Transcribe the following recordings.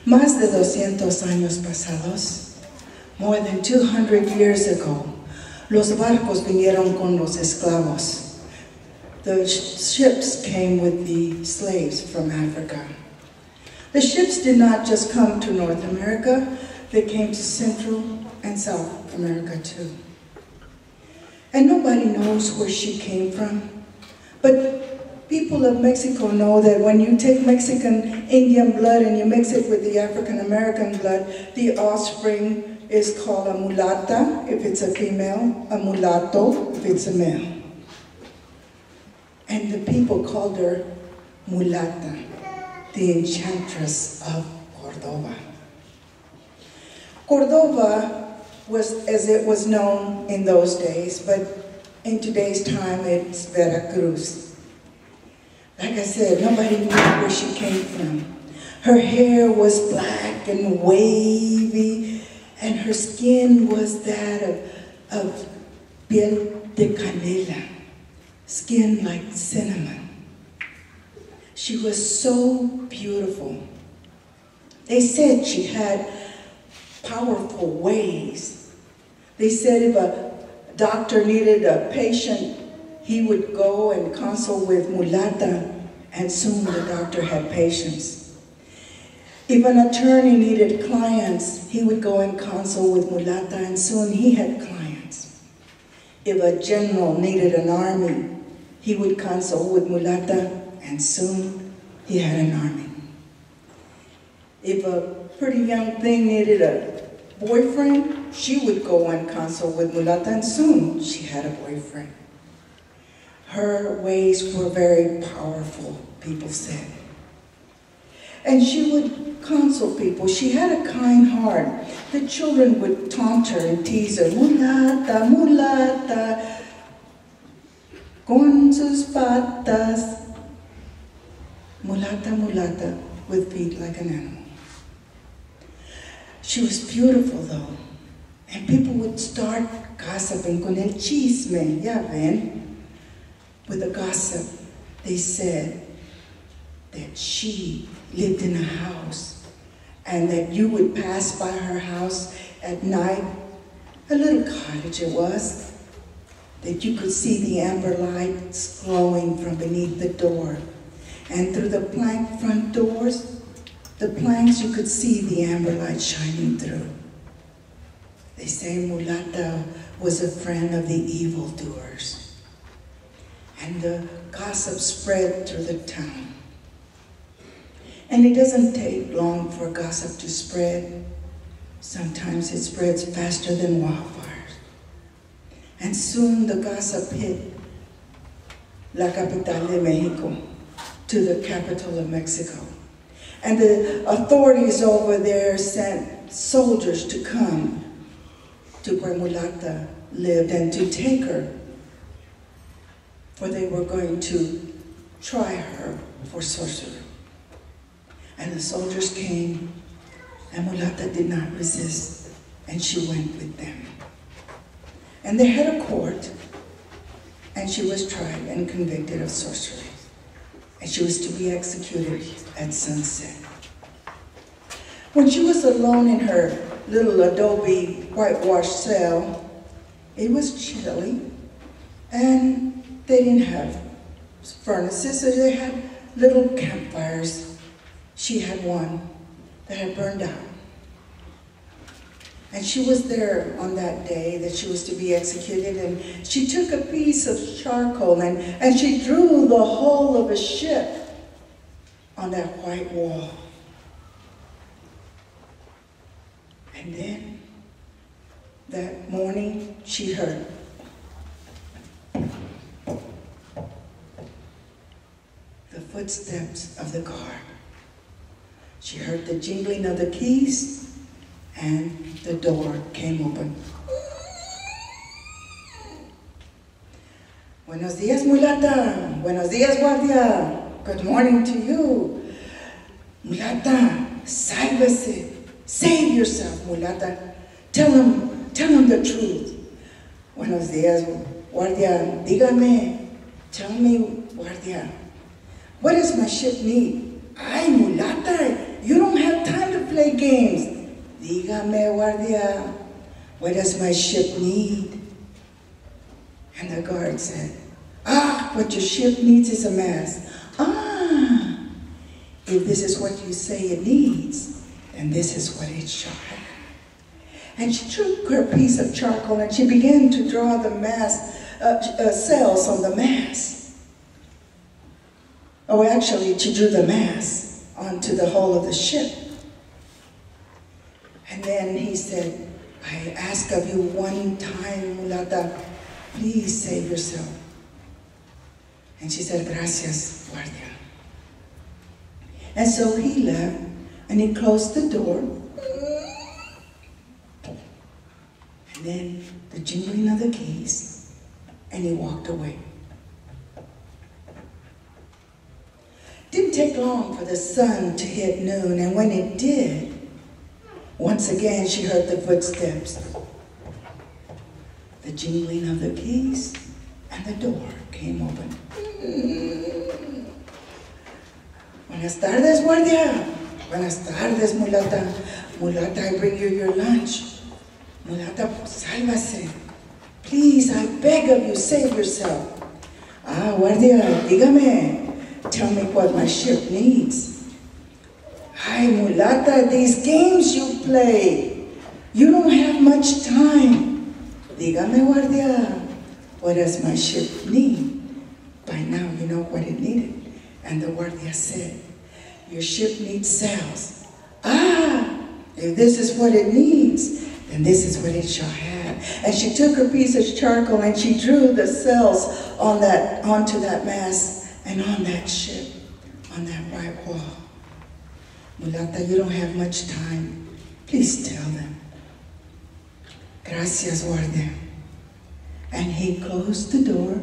Más de 200 años pasados, more than 200 years ago, los barcos vinieron con los esclavos. The ships came with the slaves from Africa. The ships did not just come to North America, they came to Central and South America too. And nobody knows where she came from, but people of Mexico know that when you take Mexican Indian blood and you mix it with the African American blood, the offspring is called a mulata if it's a female, a mulatto if it's a male. And the people called her mulata, the enchantress of Cordova. Cordova was as it was known in those days, but in today's time it's Veracruz. Like I said, nobody knew where she came from. Her hair was black and wavy, and her skin was that of piel de canela, skin like cinnamon. She was so beautiful. They said she had powerful ways. They said if a doctor needed a patient, he would go and consult with mulata, and soon the doctor had patients. If an attorney needed clients, he would go and consult with mulata, and soon he had clients. If a general needed an army, he would consult with mulata, and soon he had an army. If a pretty young thing needed a boyfriend, she would go and consult with mulata, and soon she had a boyfriend. Her ways were very powerful, people said. And she would console people. She had a kind heart. The children would taunt her and tease her, mulata, mulata, con sus patas. Mulata, mulata, with feet like an animal. She was beautiful though, and people would start gossiping con el chisme, ya ven. With the gossip, they said that she lived in a house and that you would pass by her house at night, a little cottage it was, that you could see the amber lights glowing from beneath the door. And through the plank front doors, the planks, you could see the amber light shining through. They say mulata was a friend of the evildoers. And the gossip spread through the town. And it doesn't take long for gossip to spread. Sometimes it spreads faster than wildfires. And soon the gossip hit La Capital de Mexico, to the capital of Mexico. And the authorities over there sent soldiers to come to where mulata lived and to take her, for they were going to try her for sorcery. And the soldiers came, and mulata did not resist, and she went with them. And they had a court, and she was tried and convicted of sorcery. And she was to be executed at sunset. When she was alone in her little Dobie whitewashed cell, it was chilly, and they didn't have furnaces, so they had little campfires. She had one that had burned out. And she was there on that day that she was to be executed, and she took a piece of charcoal and she drew the hull of a ship on that white wall. And then, that morning, she heard the footsteps of the guard. She heard the jingling of the keys, and the door came open. Buenos días, mulata. Buenos días, guardia. Good morning to you. Mulata, sálvese. Save yourself, mulata. Tell him the truth. Buenos días, guardia. Dígame. Tell me, guardia. What does my ship need? Ay, mulata, you don't have time to play games. Dígame, guardia, what does my ship need? And the guard said, what your ship needs is a mast. If this is what you say it needs, then this is what it shall have. And she took her piece of charcoal and she began to draw the mast, sails on the mast. Oh, actually, she drew the mast onto the hull of the ship. And then he said, I ask of you one time, mulata, please save yourself. And she said, gracias, guardia. And so he left, and he closed the door. And then the jingling of the keys, and he walked away. Didn't take long for the sun to hit noon, and when it did, once again she heard the footsteps, the jingling of the keys, and the door came open. Buenas tardes, guardia. Buenas tardes, mulata. Mulata, I bring you your lunch. Mulata, sálvase. Please, I beg of you, save yourself. Guardia, dígame. Tell me what my ship needs. Ay, mulata, these games you play. You don't have much time. Dígame, guardia, what does my ship need? By now, you know what it needed. And the guardia said, your ship needs sails. If this is what it needs, then this is what it shall have. And she took her piece of charcoal and she drew the sails onto that mast and on that ship, on that white wall. Mulata, you don't have much time. Please tell them. Gracias, guardia. And he closed the door,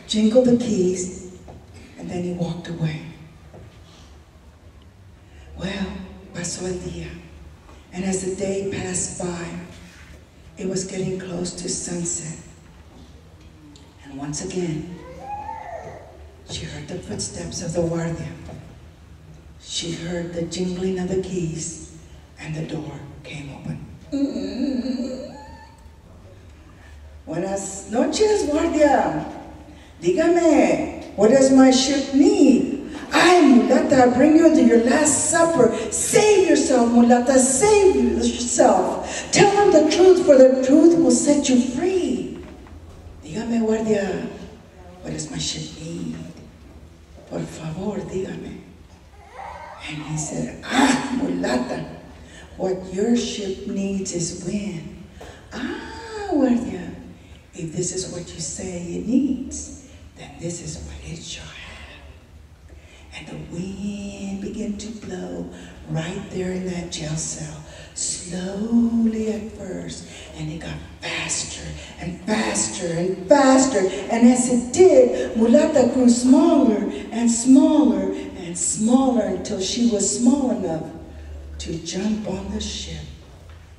jingled the keys, and then he walked away. Well, pasó el día. And as the day passed by, it was getting close to sunset. And once again, she heard the footsteps of the guardia. She heard the jingling of the keys, and the door came open. Buenas noches, guardia. Dígame, what does my ship need? Ay, mulata, I bring you to your last supper. Save yourself, mulata, save yourself. Tell them the truth, for the truth will set you free. Dígame, guardia, what does my ship need? Por favor, dígame. And he said, mulata, what your ship needs is wind. Guardia, if this is what you say it needs, then this is what it shall have. And the wind began to blow right there in that jail cell, slowly at first, and it got faster and faster and faster. And as it did, mulata grew smaller and smaller and smaller until she was small enough to jump on the ship.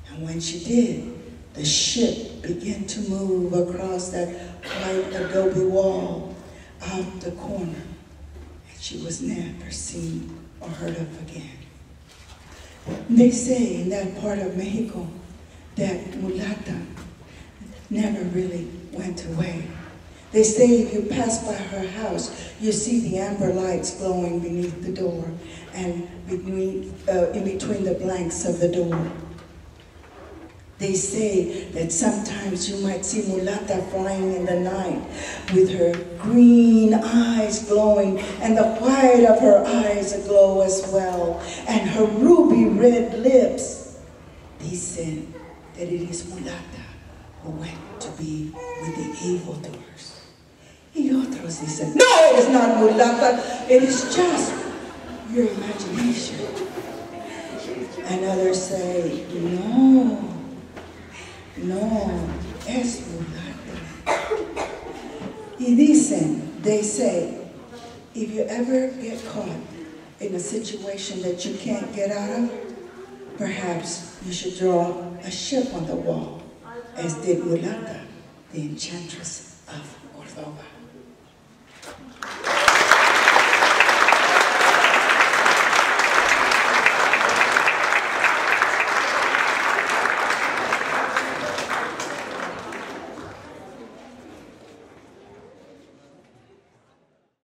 And when she did, the ship began to move across that white adobe wall out the corner, and she was never seen or heard of again. They say in that part of Mexico that mulata never really went away. They say if you pass by her house, you see the amber lights glowing beneath the door and in between the blanks of the door. They say that sometimes you might see mulata flying in the night with her green eyes glowing and the white of her eyes aglow as well, and her ruby red lips. They said that it is mulata who went to be with the evildoers. Y otros dicen, no, it is not mulata, it is just your imagination. And others say, no, es mulata. Y dicen, they say, if you ever get caught in a situation that you can't get out of, perhaps you should draw a ship on the wall, as did Mulata, the enchantress of Córdoba.